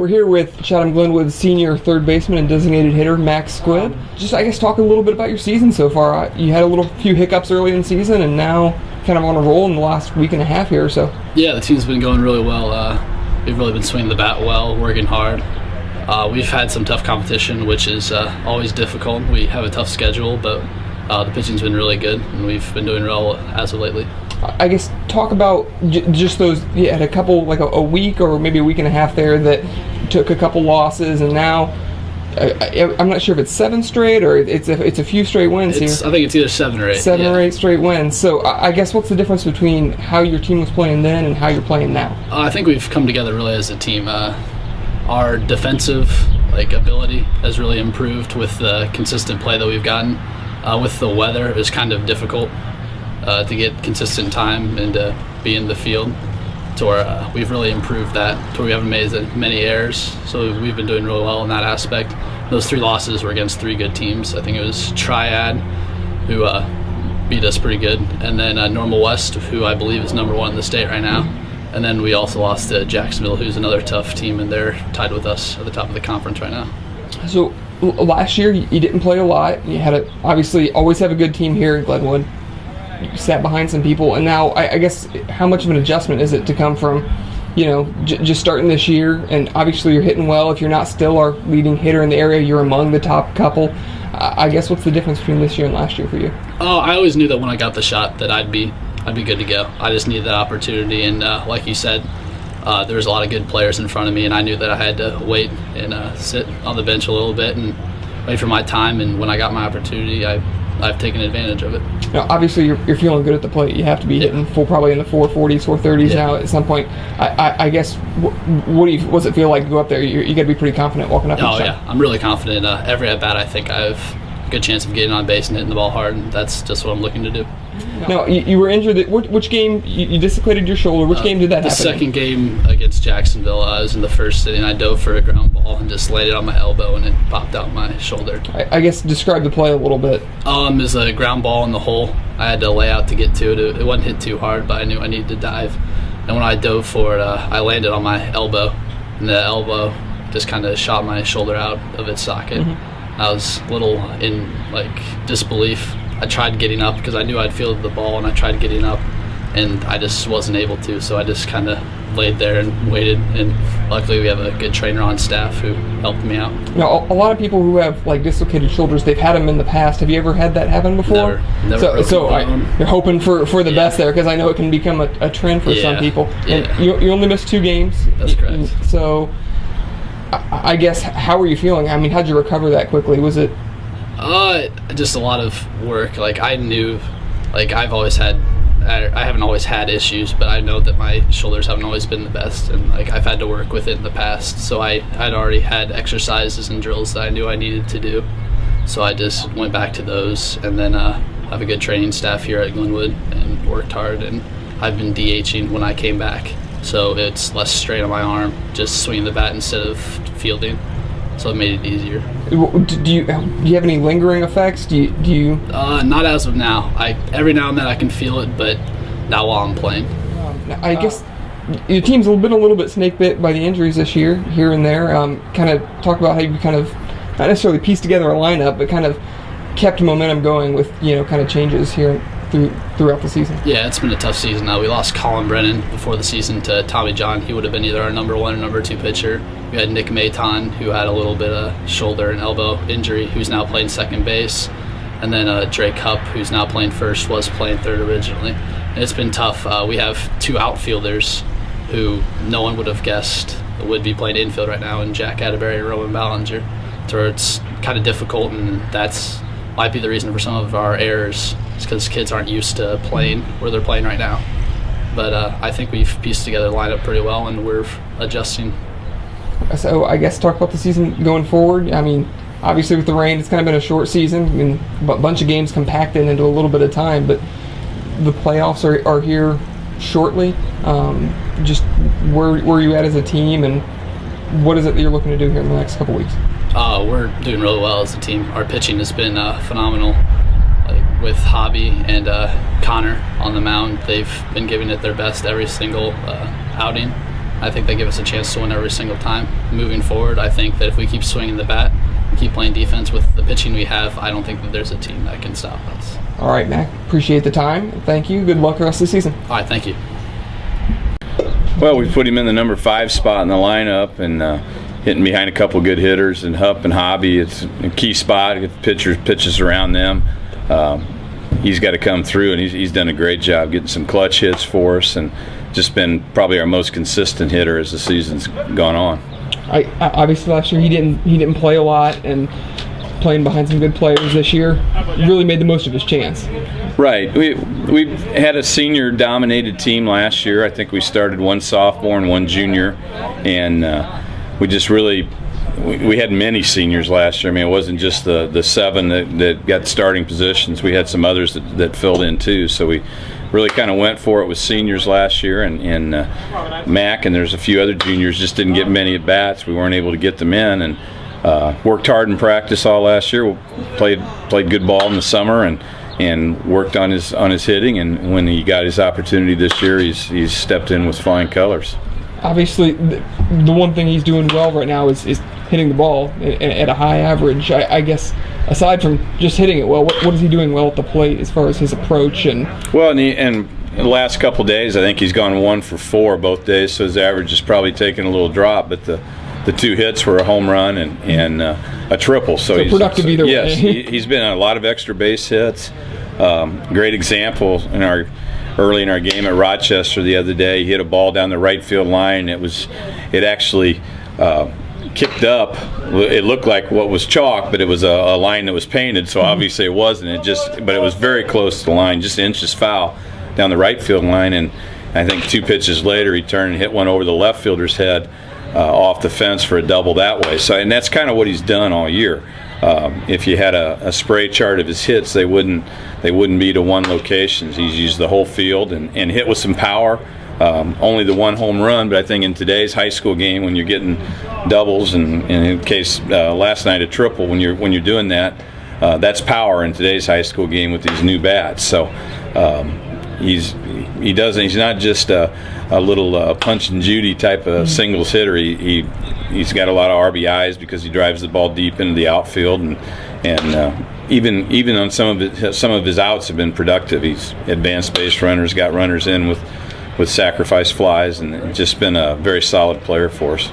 We're here with Chatham Glenwood senior third baseman and designated hitter Mac Squibb. Just, I guess, talk a little bit about your season so far. You had a few hiccups early in the season, and now kind of on a roll in the last week and a half here or so. Yeah, the team's been going really well. We've really been swinging the bat well, working hard. We've had some tough competition, which is always difficult. We have a tough schedule, but the pitching's been really good, and we've been doing well as of lately. I guess talk about just those. You had a couple, like a week or maybe a week and a half there that took a couple losses, and now I'm not sure if it's 7 straight or it's a few straight wins here. I think it's either 7 or 8. 7 or 8 straight wins. So I guess what's the difference between how your team was playing then and how you're playing now? I think we've come together really as a team. Our defensive ability has really improved with the consistent play that we've gotten. With the weather, it was kind of difficult to get consistent time and to be in the field. To where we've really improved that, to where we haven't made as many errors. So we've been doing really well in that aspect. Those 3 losses were against 3 good teams. I think it was Triad, who beat us pretty good, and then Normal West, who I believe is #1 in the state right now. And then we also lost to Jacksonville, who's another tough team, and they're tied with us at the top of the conference right now. So last year you didn't play a lot. You had obviously always have a good team here in Glenwood. You sat behind some people, and now I guess how much of an adjustment is it to come from, just starting this year, and obviously you're hitting well. If you're not still our leading hitter in the area, you're among the top couple. I guess what's the difference between this year and last year for you? I always knew that when I got the shot that I'd be good to go. I just needed that opportunity, and like you said, there was a lot of good players in front of me, and I knew that I had to wait and sit on the bench a little bit and wait for my time. And when I got my opportunity, I've taken advantage of it. Now, obviously, you're feeling good at the plate. You have to be hitting full, probably in the 440s, 430s now at some point. I guess, what's it feel like to go up there? You got to be pretty confident walking up each time. Yeah, I'm really confident. Every at-bat, I think I have a good chance of getting on base and hitting the ball hard, and that's just what I'm looking to do. Now, you were injured. Which game? You dislocated your shoulder. Which game did that happen? The second game against Jacksonville, I was in the first inning. I dove for a ground ball and just laid it on my elbow, and it popped out my shoulder. I guess describe the play a little bit. It was a ground ball in the hole. I had to lay out to get to it. It wasn't hit too hard, but I knew I needed to dive. And when I dove for it, I landed on my elbow, and the elbow just kind of shot my shoulder out of its socket. Mm-hmm. I was a little in disbelief. I tried getting up because I knew I'd fielded the ball, and I tried getting up, and I just wasn't able to. So I just kind of laid there and waited, and luckily we have a good trainer on staff who helped me out. Now, a lot of people who have dislocated shoulders, they've had them in the past. Have you ever had that happen before? Never. So you're hoping for the best there, because I know it can become a trend for some people. And you only missed 2 games. That's correct. So I guess, how were you feeling? I mean, how'd you recover that quickly? Was it? Just a lot of work. I knew, I haven't always had issues, but I know that my shoulders haven't always been the best, and I've had to work with it in the past. So I'd already had exercises and drills that I knew I needed to do. So I just went back to those, and then have a good training staff here at Glenwood, and worked hard. And I've been DHing when I came back, so it's less strain on my arm, just swinging the bat instead of fielding. So it made it easier. Do you have any lingering effects? Do you? Not as of now. Every now and then I can feel it, but not while I'm playing. I guess your team's been a little bit snake bit by the injuries this year, here and there. Kind of talk about how you kind of not necessarily pieced together a lineup, but kind of kept momentum going with kind of changes here throughout the season. Yeah, it's been a tough season. We lost Colin Brennan before the season to Tommy John. He would have been either our #1 or #2 pitcher. We had Nick Mayton, who had a little bit of shoulder and elbow injury, who's now playing second base. And then Drake Hupp, who's now playing first, was playing third originally. And it's been tough. We have 2 outfielders who no one would have guessed would be playing infield right now, in Jack Atterbury and Roman Ballinger. So it's kind of difficult, and that's might be the reason for some of our errors. It's because kids aren't used to playing where they're playing right now. But I think we've pieced together the lineup pretty well, and we're adjusting. So I guess talk about the season going forward. I mean, obviously with the rain, it's kind of been a short season. I mean, a bunch of games compacted into a little bit of time, but the playoffs are here shortly. Just where are you at as a team, and what is it that you're looking to do here in the next couple weeks? We're doing really well as a team. Our pitching has been phenomenal. With Hobby and Connor on the mound, they've been giving it their best every single outing. I think they give us a chance to win every single time. Moving forward, I think that if we keep swinging the bat, keep playing defense with the pitching we have, I don't think that there's a team that can stop us. All right, Mac. Appreciate the time. Thank you. Good luck the rest of the season. All right, thank you. Well, we put him in the number 5 spot in the lineup, and hitting behind a couple good hitters, and Hupp and Hobby. It's a key spot. If the pitcher pitches around them, he's got to come through, and he's done a great job getting some clutch hits for us, and just been probably our most consistent hitter as the season's gone on. Obviously last year he didn't play a lot, and playing behind some good players this year really made the most of his chance. Right. We had a senior-dominated team last year. I think we started 1 sophomore and 1 junior, and we just really we had many seniors last year. I mean, it wasn't just the 7 that got starting positions. We had some others that filled in too. So we really kind of went for it with seniors last year, and Mac and there's a few other juniors just didn't get many at bats. We weren't able to get them in, and worked hard in practice all last year. Played good ball in the summer, and worked on his hitting, and when he got his opportunity this year, he's stepped in with flying colors. Obviously, the one thing he's doing well right now is hitting the ball at a high average. I guess aside from just hitting it well, what is he doing well at the plate as far as his approach? And in the last couple of days, I think he's gone 1 for 4 both days, so his average is probably taking a little drop, but the 2 hits were a home run and a triple. So he's productive either way. Yes, he's been on a lot of extra base hits. Great example early in our game at Rochester the other day. He hit a ball down the right field line. It actually kicked up. It looked like what was chalk, but it was a line that was painted. So obviously it wasn't. But it was very close to the line, just inches foul down the right field line. And I think 2 pitches later, he turned and hit one over the left fielder's head off the fence for a double that way. So, and that's kind of what he's done all year. If you had a spray chart of his hits, they wouldn't be to one location. He's used the whole field and hit with some power. Only the 1 home run, but I think in today's high school game, when you're getting doubles and in case last night a triple, when you're doing that, that's power in today's high school game with these new bats. So he's not just a little Punch and Judy type of singles hitter. He's got a lot of RBIs because he drives the ball deep into the outfield, and even on some of his outs have been productive. He's advanced base runners, got runners in with sacrifice flies, and just been a very solid player for us.